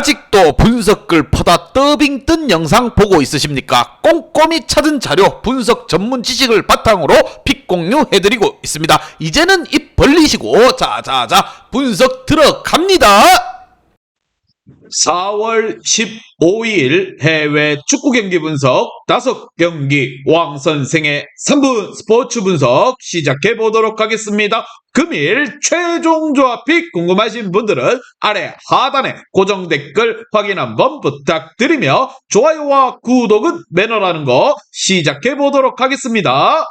아직도 분석글 퍼다 더빙 뜬 영상 보고 있으십니까? 꼼꼼히 찾은 자료, 분석 전문 지식을 바탕으로 픽 공유해드리고 있습니다. 이제는 입 벌리시고 자자자 분석 들어갑니다. 4월 15일 해외 축구 경기 분석 5경기 왕 선생의 3분 스포츠 분석 시작해 보도록 하겠습니다. 금일 최종 조합 픽 궁금하신 분들은 아래 하단에 고정 댓글 확인 한번 부탁드리며 좋아요와 구독은 매너라는 거 시작해 보도록 하겠습니다.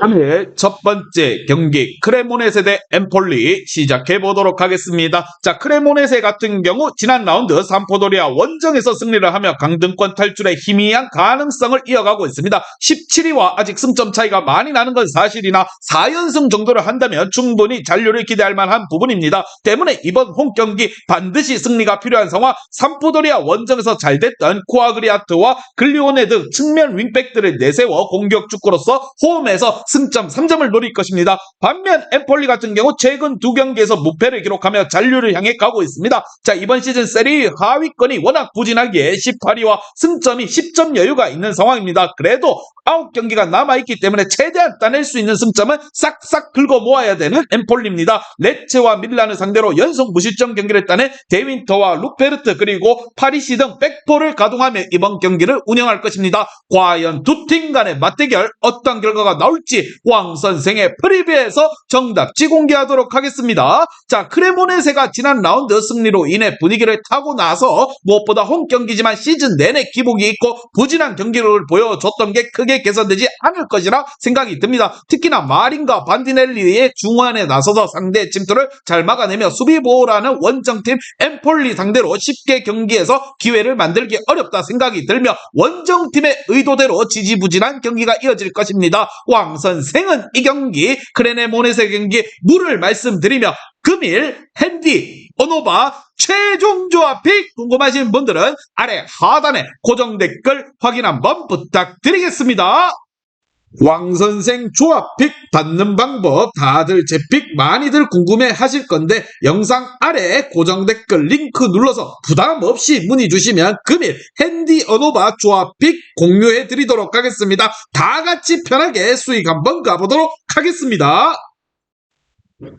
오늘 첫 번째 경기 크레모네세 대 엠폴리 시작해 보도록 하겠습니다. 자, 크레모네세 같은 경우 지난 라운드 삼포도리아 원정에서 승리를 하며 강등권 탈출에 희미한 가능성을 이어가고 있습니다. 17위와 아직 승점 차이가 많이 나는 건 사실이나 4연승 정도를 한다면 충분히 잔류를 기대할 만한 부분입니다. 때문에 이번 홈 경기 반드시 승리가 필요한 상황. 삼포도리아 원정에서 잘 됐던 쿠아그리아트와 글리오네 등 측면 윙백들을 내세워 공격 축구로서 홈에서 승점 3점을 노릴 것입니다. 반면 엠폴리 같은 경우 최근 두 경기에서 무패를 기록하며 잔류를 향해 가고 있습니다. 자, 이번 시즌 세리에 하위권이 워낙 부진하기에 18위와 승점이 10점 여유가 있는 상황입니다. 그래도 9경기가 남아있기 때문에 최대한 따낼 수 있는 승점은 싹싹 긁어 모아야 되는 엠폴리입니다. 레체와 밀란을 상대로 연속 무실점 경기를 따낸 데윈터와 루페르트 그리고 파리시 등 백포를 가동하며 이번 경기를 운영할 것입니다. 과연 두 팀 간의 맞대결 어떤 결과가 나올지 왕 선생의 프리뷰에서 정답지 공개하도록 하겠습니다. 자, 크레모네세가 지난 라운드 승리로 인해 분위기를 타고 나서 무엇보다 홈 경기지만 시즌 내내 기복이 있고 부진한 경기를 보여줬던 게 크게 개선되지 않을 것이라 생각이 듭니다. 특히나 마린과 반디넬리의 중원에 나서서 상대 침투를 잘 막아내며 수비 보호라는 원정팀 엠폴리 상대로 쉽게 경기에서 기회를 만들기 어렵다 생각이 들며 원정팀의 의도대로 지지부진한 경기가 이어질 것입니다. 왕 선생은 이 경기 크레모네세 경기 물을 말씀드리며 금일 핸디 언어바 최종 조합 픽 궁금하신 분들은 아래 하단에 고정 댓글 확인 한번 부탁드리겠습니다. 왕선생 조합픽 받는 방법 다들 제 픽 많이들 궁금해 하실 건데 영상 아래 고정 댓글 링크 눌러서 부담 없이 문의 주시면 금일 핸디 언어바 조합픽 공유해 드리도록 하겠습니다. 다 같이 편하게 수익 한번 가보도록 하겠습니다.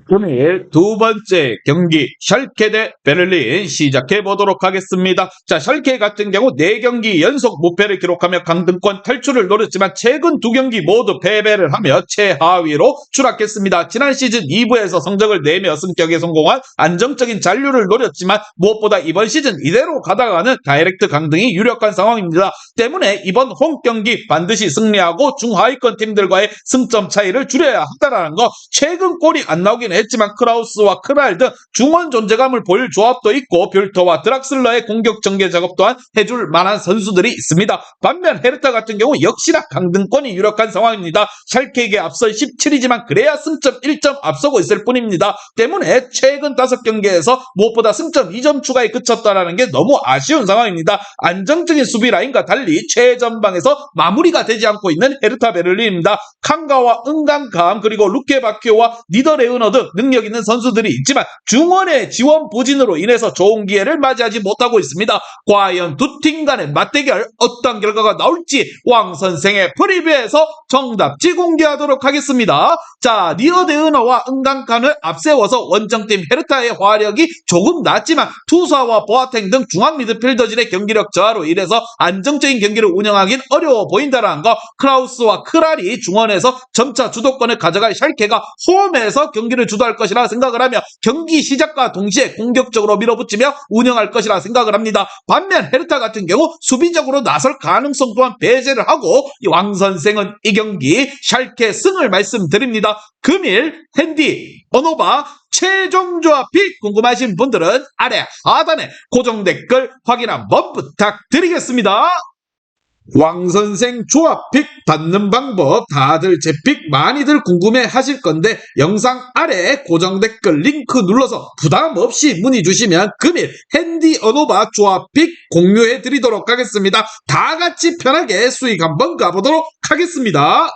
금일 두 번째 경기 샬케 대 베를린 시작해 보도록 하겠습니다. 자, 샬케 같은 경우 4경기 연속 무패를 기록하며 강등권 탈출을 노렸지만 최근 2경기 모두 패배를 하며 최하위로 추락했습니다. 지난 시즌 2부에서 성적을 내며 승격에 성공한 안정적인 잔류를 노렸지만 무엇보다 이번 시즌 이대로 가다가는 다이렉트 강등이 유력한 상황입니다. 때문에 이번 홈 경기 반드시 승리하고 중하위권 팀들과의 승점 차이를 줄여야 한다는 거. 최근 골이 안 나오긴 했지만 크라우스와 크랄 등 중원 존재감을 보일 조합도 있고 뷸터와 드락슬러의 공격 전개 작업 또한 해줄 만한 선수들이 있습니다. 반면 헤르타 같은 경우 역시나 강등권이 유력한 상황입니다. 샬케에게 앞서 17이지만 그래야 승점 1점 앞서고 있을 뿐입니다. 때문에 최근 5경기에서 무엇보다 승점 2점 추가에 그쳤다는 게 너무 아쉬운 상황입니다. 안정적인 수비 라인과 달리 최전방에서 마무리가 되지 않고 있는 헤르타 베를린입니다. 칸가와 은강감 그리고 루케바키오와 니더레우너 등 능력 있는 선수들이 있지만 중원의 지원 부진으로 인해서 좋은 기회를 맞이하지 못하고 있습니다. 과연 두 팀 간의 맞대결 어떤 결과가 나올지 왕 선생의 프리뷰에서 정답지 공개하도록 하겠습니다. 자, 니더레우너와 은강칸을 앞세워서 원정팀 헤르타의 화력이 조금 낮지만 투사와 보아탱 등 중앙 미드필더진의 경기력 저하로 인해서 안정적인 경기를 운영하긴 어려워 보인다는 거. 크라우스와 크랄이 중원에서 점차 주도권을 가져갈 샬케가 홈에서 경기를 주도할 것이라 생각을 하며 경기 시작과 동시에 공격적으로 밀어붙이며 운영할 것이라 생각을 합니다. 반면 헤르타 같은 경우 수비적으로 나설 가능성 또한 배제를 하고 왕 선생은 이 경기 샬케 승을 말씀드립니다. 금일 핸디 언어바 최종 조합 픽 궁금하신 분들은 아래 하단에 고정 댓글 확인 한번 부탁드리겠습니다. 왕선생 조합픽 받는 방법 다들 제 픽 많이들 궁금해 하실 건데 영상 아래 고정 댓글 링크 눌러서 부담 없이 문의 주시면 금일 핸디 언어바 조합픽 공유해 드리도록 하겠습니다. 다 같이 편하게 수익 한번 가보도록 하겠습니다.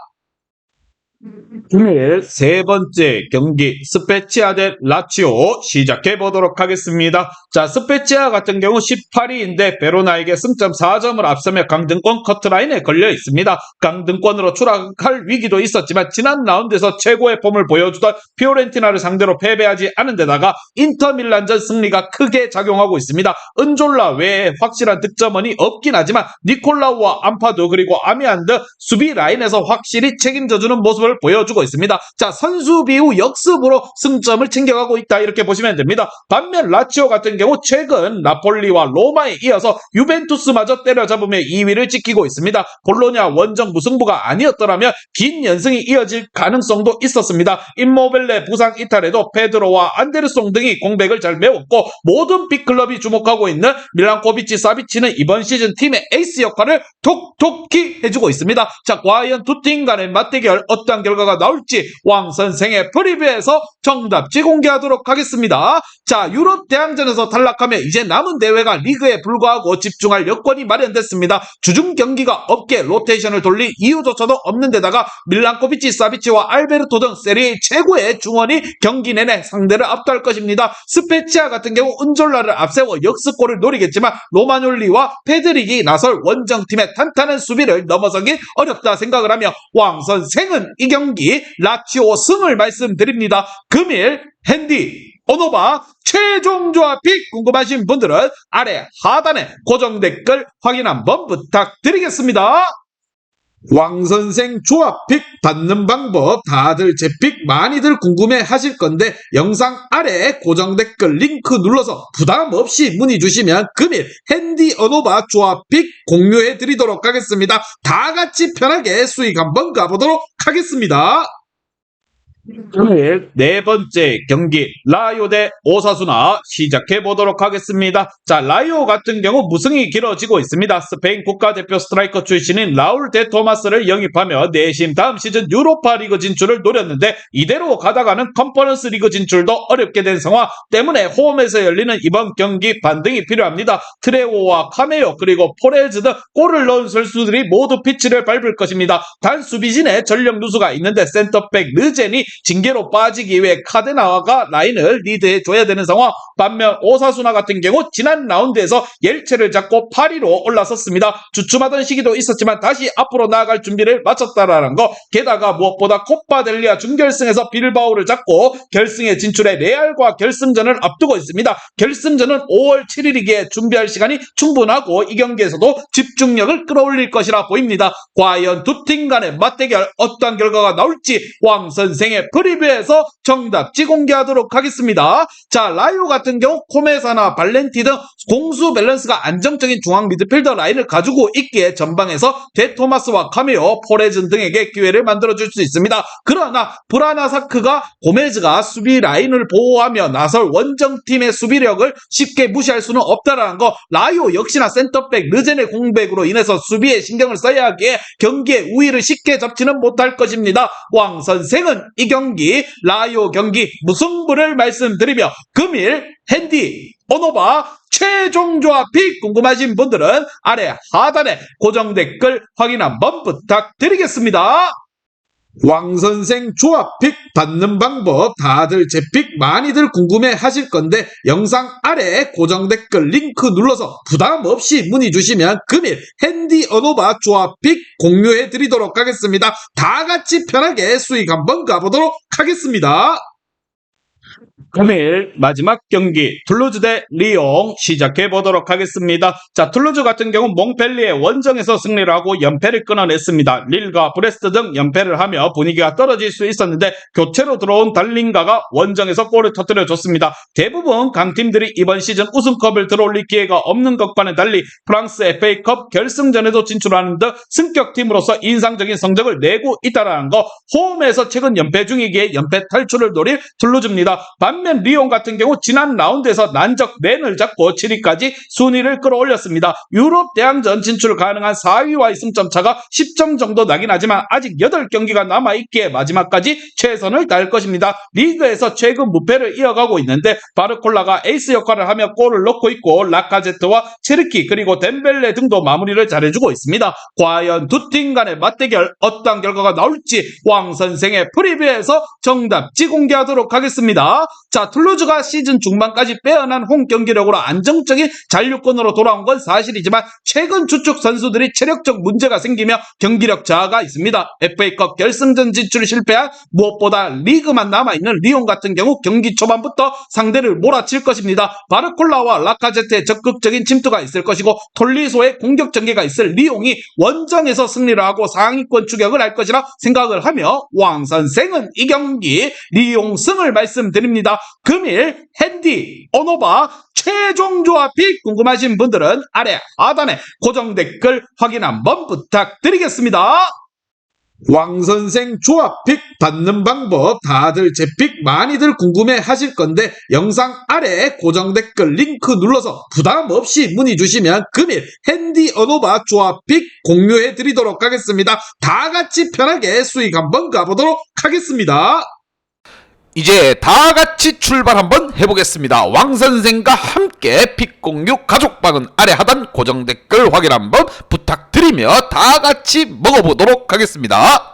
금일 세 번째 경기 스페치아 대 라치오 시작해 보도록 하겠습니다. 자, 스페치아 같은 경우 18위인데 베로나에게 승점 4점을 앞서며 강등권 커트라인에 걸려 있습니다. 강등권으로 추락할 위기도 있었지만 지난 라운드에서 최고의 폼을 보여주던 피오렌티나를 상대로 패배하지 않은 데다가 인터밀란전 승리가 크게 작용하고 있습니다. 은졸라 외에 확실한 득점원이 없긴 하지만 니콜라우와 암파두 그리고 아미안드 수비 라인에서 확실히 책임져주는 모습을 보여주고 있습니다. 자, 선수 비후 역습으로 승점을 챙겨가고 있다 이렇게 보시면 됩니다. 반면 라치오 같은 경우 최근 나폴리와 로마에 이어서 유벤투스마저 때려잡으며 2위를 지키고 있습니다. 볼로냐 원정 무승부가 아니었더라면 긴 연승이 이어질 가능성도 있었습니다. 임모벨레 부상 이탈에도 페드로와 안데르송 등이 공백을 잘 메웠고 모든 빅클럽이 주목하고 있는 밀란코비치 사비치는 이번 시즌 팀의 에이스 역할을 톡톡히 해주고 있습니다. 자, 과연 두 팀 간의 맞대결 어떠한 결과가 나올지 왕 선생의 프리뷰에서 정답지 공개하도록 하겠습니다. 자, 유럽 대항전에서 탈락하며 이제 남은 대회가 리그에 불과하고 집중할 여건이 마련됐습니다. 주중 경기가 없게 로테이션을 돌릴 이유조차도 없는 데다가 밀란코비치, 사비치와 알베르토 등 세리에 최고의 중원이 경기 내내 상대를 압도할 것입니다. 스페치아 같은 경우 은졸라를 앞세워 역습골을 노리겠지만 로마놀리와 페드릭이 나설 원정팀의 탄탄한 수비를 넘어서기 어렵다 생각을 하며 왕 선생은 이 경기 라치오 승을 말씀드립니다. 금일 핸디 오노바 최종 조합이 궁금하신 분들은 아래 하단에 고정 댓글 확인 한번 부탁드리겠습니다. 왕선생 조합픽 받는 방법 다들 제 픽 많이들 궁금해 하실 건데 영상 아래 고정 댓글 링크 눌러서 부담 없이 문의 주시면 금일 핸디 어노바 조합픽 공유해 드리도록 하겠습니다. 다 같이 편하게 수익 한번 가보도록 하겠습니다. 금일 네 번째 경기 라이오 대 오사수나 시작해 보도록 하겠습니다. 자, 라이오 같은 경우 무승이 길어지고 있습니다. 스페인 국가대표 스트라이커 출신인 라울 데 토마스를 영입하며 내심 다음 시즌 유로파 리그 진출을 노렸는데 이대로 가다가는 컨퍼런스 리그 진출도 어렵게 된 상황 때문에 홈에서 열리는 이번 경기 반등이 필요합니다. 트레오와 카메오 그리고 포레즈 등 골을 넣은 선수들이 모두 피치를 밟을 것입니다. 단 수비진에 전력 누수가 있는데 센터백 르젠이 징계로 빠지기 위해 카데나와가 라인을 리드해줘야 되는 상황. 반면 오사수나 같은 경우 지난 라운드에서 옐체를 잡고 8위로 올라섰습니다. 주춤하던 시기도 있었지만 다시 앞으로 나아갈 준비를 마쳤다라는 거. 게다가 무엇보다 코파델리아 준결승에서 빌바오를 잡고 결승에 진출해 레알과 결승전을 앞두고 있습니다. 결승전은 5월 7일이기에 준비할 시간이 충분하고 이 경기에서도 집중력을 끌어올릴 것이라 보입니다. 과연 두 팀 간의 맞대결 어떤 결과가 나올지 왕 선생의 프리뷰에서 정답지 공개하도록 하겠습니다. 자, 라이오 같은 경우 코메사나 발렌티 등 공수 밸런스가 안정적인 중앙 미드필더 라인을 가지고 있기에 전방에서 데토마스와 카메오, 포레즌 등에게 기회를 만들어줄 수 있습니다. 그러나 브라나사크가 고메즈가 수비 라인을 보호하며 나설 원정팀의 수비력을 쉽게 무시할 수는 없다라는 거. 라이오 역시나 센터백 르젠의 공백으로 인해서 수비에 신경을 써야 하기에 경기의 우위를 쉽게 잡지는 못할 것입니다. 왕 선생은 이 경기 라이오 경기 무승부를 말씀드리며 금일 핸디 오노바 최종 조합이 궁금하신 분들은 아래 하단에 고정 댓글 확인 한번 부탁드리겠습니다. 왕선생 조합픽 받는 방법 다들 제 픽 많이들 궁금해 하실 건데 영상 아래 고정 댓글 링크 눌러서 부담 없이 문의 주시면 금일 핸디 어노바 조합픽 공유해 드리도록 하겠습니다. 다 같이 편하게 수익 한번 가보도록 하겠습니다. 금일 마지막 경기 툴루즈 대 리옹 시작해 보도록 하겠습니다. 자, 툴루즈 같은 경우 몽펠리에 원정에서 승리를 하고 연패를 끊어냈습니다. 릴과 브레스트 등 연패를 하며 분위기가 떨어질 수 있었는데 교체로 들어온 달링가가 원정에서 골을 터뜨려줬습니다. 대부분 강팀들이 이번 시즌 우승컵을 들어올릴 기회가 없는 것과는 달리 프랑스 FA컵 결승전에도 진출하는 등 승격팀으로서 인상적인 성적을 내고 있다는 거. 홈에서 최근 연패 중이기에 연패 탈출을 노릴 툴루즈입니다. 반면 리옹 같은 경우 지난 라운드에서 난적 렌을 잡고 7위까지 순위를 끌어올렸습니다. 유럽 대항전 진출 가능한 4위와의 승점 차가 10점 정도 나긴 하지만 아직 8경기가 남아있기에 마지막까지 최선을 다할 것입니다. 리그에서 최근 무패를 이어가고 있는데 바르콜라가 에이스 역할을 하며 골을 넣고 있고 라카제트와 체르키 그리고 덴벨레 등도 마무리를 잘해주고 있습니다. 과연 두 팀 간의 맞대결 어떤 결과가 나올지 왕 선생의 프리뷰에서 정답지 공개하도록 하겠습니다. 자, 툴루즈가 시즌 중반까지 빼어난 홈 경기력으로 안정적인 잔류권으로 돌아온 건 사실이지만 최근 주축 선수들이 체력적 문제가 생기며 경기력 저하가 있습니다. FA컵 결승전 진출을 실패한 무엇보다 리그만 남아있는 리옹 같은 경우 경기 초반부터 상대를 몰아칠 것입니다. 바르콜라와 라카제트의 적극적인 침투가 있을 것이고 톨리소의 공격 전개가 있을 리옹이 원정에서 승리를 하고 상위권 추격을 할 것이라 생각을 하며 왕 선생은 이 경기 리옹 승을 말씀드립니다. 금일 핸디 오노바 최종 조합이 궁금하신 분들은 아래 하단에 고정 댓글 확인 한번 부탁드리겠습니다. 왕선생 조합픽 받는 방법 다들 제 픽 많이들 궁금해 하실 건데 영상 아래 고정 댓글 링크 눌러서 부담 없이 문의 주시면 금일 핸디 어노바 조합픽 공유해 드리도록 하겠습니다. 다 같이 편하게 수익 한번 가보도록 하겠습니다. 이제 다 같이 출발 한번 해보겠습니다. 왕선생과 함께 픽 공유 가족방은 아래 하단 고정 댓글 확인 한번 부탁드리며 다 같이 먹어보도록 하겠습니다.